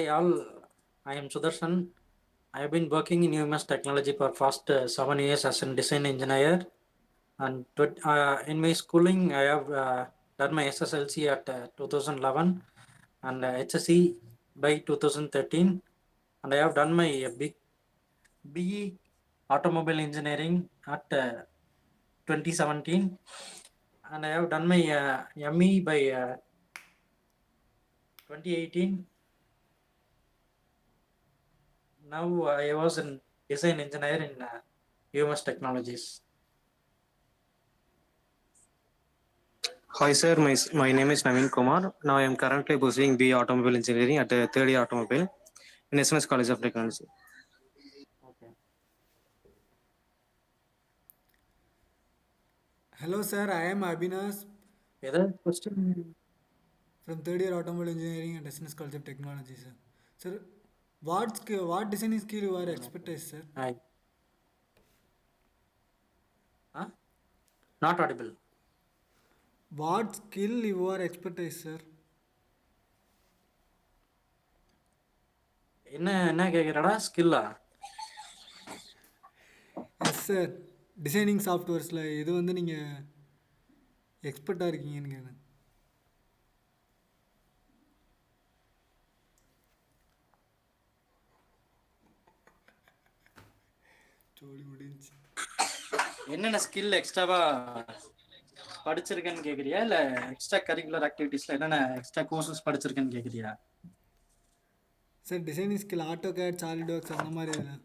all. I am Sudarshan. I have been working in UMS technology for past 7 years as a design engineer. And in my schooling, I have done my SSLC at 2011 and HSC by 2013. And I have done my big BE automobile engineering at 2017. And I have done my ME by 2018. Now I was in design engineer in UMS Technologies. Hi sir, my name is Naveen Kumar. Now I am currently pursuing BE Automobile Engineering at third year Automobile in SMS College of Technology. Okay. Hello, sir. I am Abhinas Other question? from third year Automobile Engineering and SNS College of Technology, sir. Sir, what designing skill you are expertise, sir? I not audible. What skill you are expertise, sir? என்ன என்ன கேக்குறடா ஸ்கில்லா? Yes sir, designing சாஃப்ட்வேர்ஸில் இது வந்து நீங்கள் எக்ஸ்பர்ட்டாக இருக்கீங்கன்னு கேட்குறேன். ஜோலி முடிஞ்சு. என்னென்ன skill எக்ஸ்ட்ராவா படிச்சிருக்கேன்னு கேக்குறியா இல்ல எக்ஸ்ட்ரா கரிக்குலர் ஆக்டிவிட்டீஸ்ல என்னென்ன எக்ஸ்ட்ரா கோர்சஸ் படிச்சிருக்கேன்னு கேக்குறியா? Sir designing skill AutoCAD SolidWorks அந்த மாதிரி இதில்.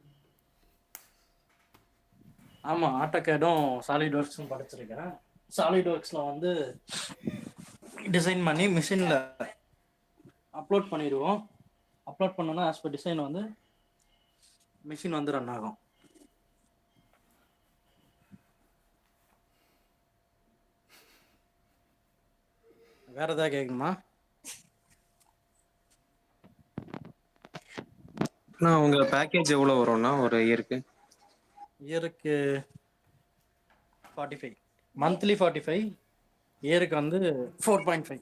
ஆமா, ஆட்டோகேடும் சாலிட் ஒர்க்ஸும் படிச்சிருக்கேன். சாலிட் ஒர்க்ஸ்ல வந்து டிசைன் பண்ணி மிஷின்ல அப்லோட் பண்ணிடுவோம். அப்லோட் பண்ணோன்னா ஆஸ் பர் டிசைன் வந்து மிஷின் வந்து ரன் ஆகும். வேற ஏதாவது கேட்கணுமா? நான் உங்க பேக்கேஜ் எவ்வளோ வரும்னா ஒரு இயருக்கு? இயருக்கு 45, மந்த்லி 45, இயருக்கு வந்து 4.5.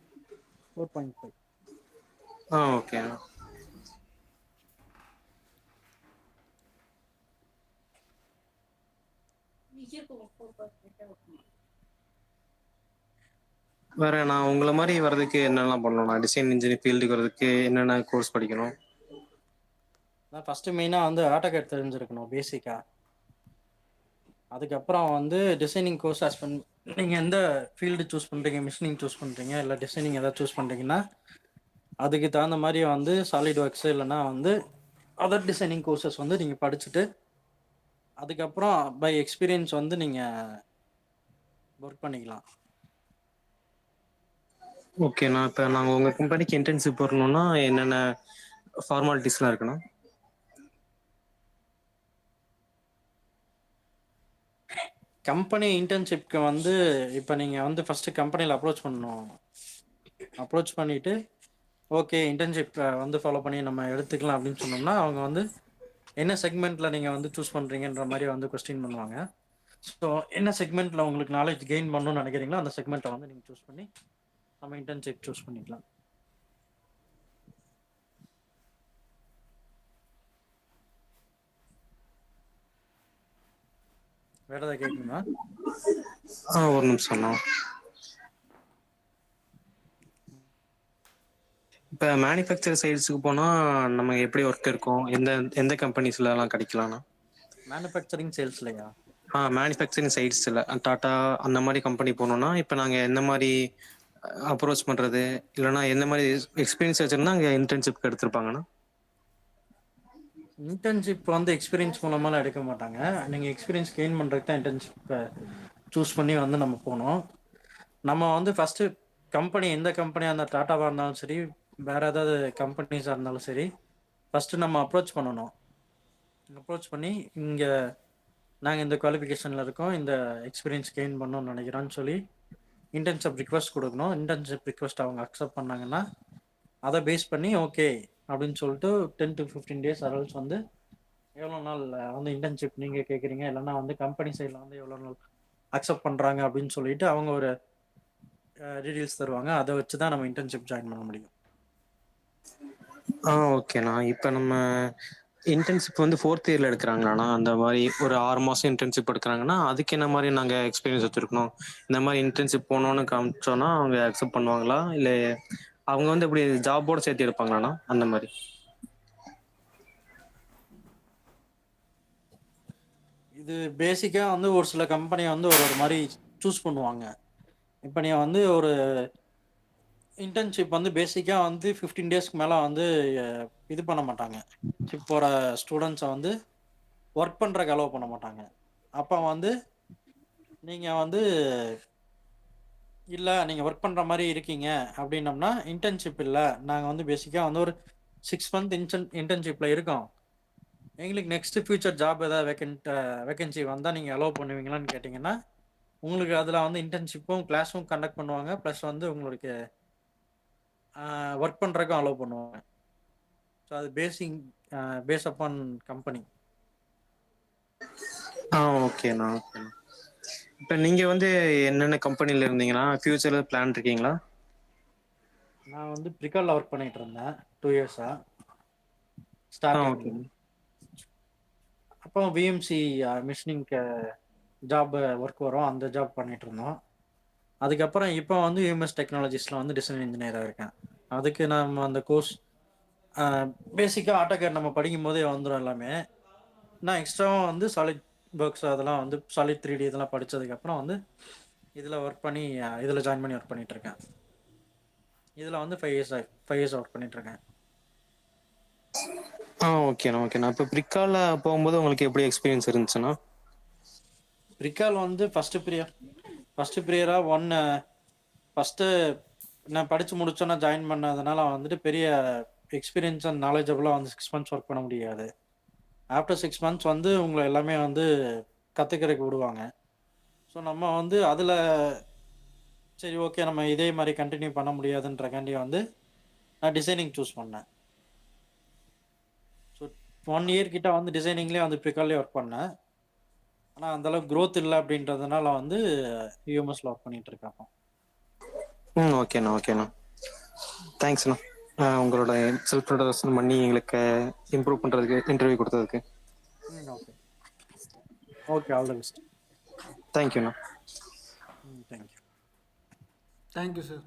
4.5. ஓகே. வேற நான் உங்களை மாதிரி வர்றதுக்கு என்னெல்லாம் பண்ணணும்? டிசைன் இன்ஜினியர் ஃபீல்டுக்கு வர்றதுக்கு என்னென்ன கோர்ஸ் படிக்கணும்? நான் ஃபர்ஸ்ட் மெயினா வந்து ஆட்டோகேட் தெரிஞ்சிருக்கணும் பேசிக்கா. அதுக்கப்புறம் வந்து டிசைனிங் கோர்ஸ் நீங்க எந்த ஃபீல்டு சூஸ் பண்றீங்க, மிஷினிங் சூஸ் பண்றீங்க இல்லை டிசைனிங் ஏதாவது சூஸ் பண்றீங்கன்னா அதுக்கு தகுந்த மாதிரி வந்து சாலிட் ஒர்க்ஸ் இல்லைன்னா வந்து அதர் டிசைனிங் கோர்சஸ் வந்து நீங்க படிச்சுட்டு அதுக்கப்புறம் பை எக்ஸ்பீரியன்ஸ் வந்து நீங்க ஒர்க் பண்ணிக்கலாம். ஓகே, நான் இப்போ நாங்கள் உங்கள் கம்பெனிக்கு இன்டர்ன்ஷிப் வரணும்னா என்னென்ன ஃபார்மாலிட்டிஸ்லாம் இருக்குண்ணா? கம்பெனி இன்டர்ன்ஷிப்க்கு வந்து இப்போ நீங்கள் வந்து ஃபஸ்ட்டு கம்பெனியில் அப்ரோச் பண்ணணும். அப்ரோச் பண்ணிவிட்டு ஓகே இன்டர்ன்ஷிப் வந்து ஃபாலோ பண்ணி நம்ம எடுத்துக்கலாம் அப்படின்னு சொன்னோம்னா அவங்க வந்து என்ன செக்மெண்ட்டில் நீங்கள் வந்து சூஸ் பண்ணுறீங்கன்ற மாதிரி வந்து கொஸ்டின் பண்ணுவாங்க. ஸோ என்ன செக்மெண்ட்டில் உங்களுக்கு நாலேஜ் கெயின் பண்ணணும்னு நினைக்கிறீங்களோ அந்த செக்மெண்ட்டை வந்து நீங்கள் சூஸ் பண்ணி நம்ம இன்டர்ன்ஷிப் சூஸ் பண்ணிக்கலாம். வேற ஏதாவது கேட்கணுமா? ஒரு நிமிஷம்ண்ணா. இப்போ மேனுஃபேக்சர் சைட்ஸுக்கு போனால் நம்ம எப்படி ஒர்க் இருக்கும்? எந்த எந்த கம்பெனிஸ்லலாம் கிடைக்கலாம்ண்ணா? மேனுஃபேக்சரிங் சேல்ஸ்லையா? மேனுஃபேக்சரிங் சைட்ஸில் டாட்டா அந்த மாதிரி கம்பெனி போனோம்னா இப்போ நாங்கள் எந்த மாதிரி அப்ரோச் பண்ணுறது, இல்லைனா எந்த மாதிரி எக்ஸ்பீரியன்ஸ் வச்சுருந்தா அங்கே இன்டர்ன்ஷிப்க்கு எடுத்திருப்பாங்கண்ணா? இன்டர்ன்ஷிப் வந்து எக்ஸ்பீரியன்ஸ் மூலமாலாம் எடுக்க மாட்டாங்க. நீங்கள் எக்ஸ்பீரியன்ஸ் கெயின் பண்ணுறதுக்கு தான் இன்டர்ன்ஷிப்பை சூஸ் பண்ணி வந்து நம்ம போனோம். நம்ம வந்து ஃபஸ்ட்டு கம்பெனி எந்த கம்பெனியாக இருந்தால் டாட்டாவாக இருந்தாலும் சரி வேறு ஏதாவது கம்பெனிஸாக இருந்தாலும் சரி ஃபஸ்ட்டு நம்ம அப்ரோச் பண்ணணும். அப்ரோச் பண்ணி இங்கே நாங்கள் இந்த குவாலிஃபிகேஷனில் இருக்கோம், இந்த எக்ஸ்பீரியன்ஸ் கெயின் பண்ணணும்னு நினைக்கிறோன்னு சொல்லி இன்டர்ன்ஷிப் ரிக்வஸ்ட் கொடுக்கணும். இன்டர்ன்ஷிப் ரிக்வஸ்ட் அவங்க அக்செப்ட் பண்ணாங்கன்னா அதை பேஸ் பண்ணி ஓகே அப்படின்னு சொல்லிட்டு 10 to 15 days அரல்ஸ் வந்து எவ்வளோ நாள் வந்து இன்டர்ன்ஷிப் நீங்கள் கேட்குறீங்க இல்லைன்னா வந்து கம்பெனி சைடில் வந்து எவ்வளோ நாள் அக்செப்ட் பண்ணுறாங்க அப்படின்னு சொல்லிட்டு அவங்க ஒரு டீட்டெயில்ஸ் தருவாங்க. அதை வச்சு தான் நம்ம இன்டர்ன்ஷிப் ஜாயின் பண்ண முடியும். ஓகேண்ணா. இப்ப நம்ம இன்டர்ன்ஷிப் வந்து 4த் இயர்ல எடுக்குறாங்களாண்ணா? அந்த மாரி ஒரு 6 மாசம் இன்டர்ன்ஷிப் எடுக்குறாங்கன்னா, அதுக்கு என்ன மாரி நாங்க எக்ஸ்பீரியன்ஸ் வச்சிருக்கணும்? இந்த மாரி இன்டர்ன்ஷிப் போனோம்னு காமிச்சோம்னா, அவங்க அக்செப்ட் பண்ணுவாங்களா? இல்ல அவங்க வந்து எப்படி ஜாப்போட சேர்த்து எடுப்பாங்களாண்ணா? அந்த மாரி. இது பேசிக்கா வந்து ஒரு சில கம்பெனி வந்து ஒரு ஒரு மாரி சூஸ் பண்ணுவாங்க. இப்ப நீ வந்து ஒரு இன்டர்ன்ஷிப் வந்து பேசிக்கா வந்து 15 டேஸ்க்கு மேல வந்து இது பண்ண மாட்டாங்க. இன்டர்ன்ஷிப் போற ஸ்டூடண்ட்ஸ வந்து ஒர்க் பண்றதுக்கு அலோவ் பண்ண மாட்டாங்க. அப்ப வந்து நீங்க வந்து இல்ல நீங்க ஒர்க் பண்ற மாரி இருக்கீங்க அப்படின்னம்னா, இன்டர்ன்ஷிப் இல்ல. நாங்க வந்து பேசிக்கா வந்து ஒரு 6 மந்த் இன்டர்ன்ஷிப்ல இருக்கோம். எங்களுக்கு நெக்ஸ்ட் ஃபியூச்சர் ஜாப் ஏதாவது வேகன்சி வந்தா நீங்க அலோவ் பண்ணுவீங்களான்னு கேட்டீங்கன்னா, உங்களுக்கு அதுல வந்து இன்டர்ன்ஷிப்பும் கிளாஸும் கண்டக்ட் பண்ணுவாங்க. பிளஸ் வந்து உங்களுக்கு ஒர்க் பண்றதுக்கும் அலோவ் பண்ணுவாங்க. ஸோ அது பேஸ் அப்பான் கம்பெனி. ஓகேண்ணா, ஓகேண்ணா. இப்ப நீங்க வந்து என்னென்ன கம்பெனில இருந்தீங்கன்னா, ஃபியூச்சர்ல பிளான் இருக்கீங்களா? நான் வந்து பிரிகால்ல ஒர்க் பண்ணிட்டு இருந்தேன் 2 இயர்ஸா ஸ்டார்டிங்ல. ஓகேண்ணா. அப்புறம் விஎம்சி மிஷினிங்க்கு ஜாப் ஒர்க் வரும், அந்த ஜாப் பண்ணிட்டு இருந்தோம். அதுக்கப்புறம் இப்போ வந்து யூஎம்எஸ் டெக்னாலஜிஸில் வந்து டிசைன் இன்ஜினியராக இருக்கேன். அதுக்கு நம்ம அந்த கோர்ஸ் பேசிக்காக ஆட்டோகேட் நம்ம படிக்கும் போதே வந்துடும் எல்லாமே. நான் எக்ஸ்ட்ராவும் வந்து சாலிட் ஒர்க்ஸ் அதெல்லாம் வந்து சாலிட் 3D இதெல்லாம் படித்ததுக்கப்புறம் வந்து இதில் ஒர்க் பண்ணி இதில் ஜாயின் பண்ணி ஒர்க் பண்ணிட்டு இருக்கேன். இதில் வந்து 5 இயர்ஸ் ஒர்க் பண்ணிட்டு இருக்கேன். ஓகேண்ணா, ஓகேண்ணா. இப்ப பிரிக்கால போகும்போது உங்களுக்கு எப்படி எக்ஸ்பீரியன்ஸ் இருந்துச்சுண்ணா? பிரிக்கால் வந்து ஃபஸ்ட்டு ப்ரியராக ஃபஸ்ட்டு நான் படித்து முடிச்சோன்னா ஜாயின் பண்ணதுனால வந்துட்டு பெரிய எக்ஸ்பீரியன்ஸ் அண்ட் நாலேஜபிளாக வந்து 6 மந்த்ஸ் ஒர்க் பண்ண முடியாது. ஆஃப்டர் 6 மந்த்ஸ் வந்து உங்களை எல்லாமே வந்து கற்றுக்கிறதுக்கு விடுவாங்க. ஸோ நம்ம வந்து அதில் சரி ஓகே நம்ம இதே மாதிரி கண்டினியூ பண்ண முடியாதுன்றக்காண்டி வந்து நான் டிசைனிங் சூஸ் பண்ணேன். ஸோ 1 இயர் கிட்ட வந்து டிசைனிங்லேயே வந்து ப்ரிக்கால்லே ஒர்க் பண்ணேன். ஆனால் அந்தளவுக்கு க்ரோத் இல்லை அப்படின்றதுனால வந்து யூஎம்எஸ்ல ஒர்க் பண்ணிட்டு இருக்கேன். ஓகேண்ணா, ஓகேண்ணா. தேங்க்ஸ்ண்ணா. உங்களோட செல்ஃப் இன்ட்ரோடக்ஷன் பண்ணி எங்களுக்கு இம்ப்ரூவ் பண்ணுறதுக்கு இன்டர்வியூ கொடுத்ததுக்கு. Okay okay, all the best. தேங்க்யூண்ணா. தேங்க்யூ. Thank you sir.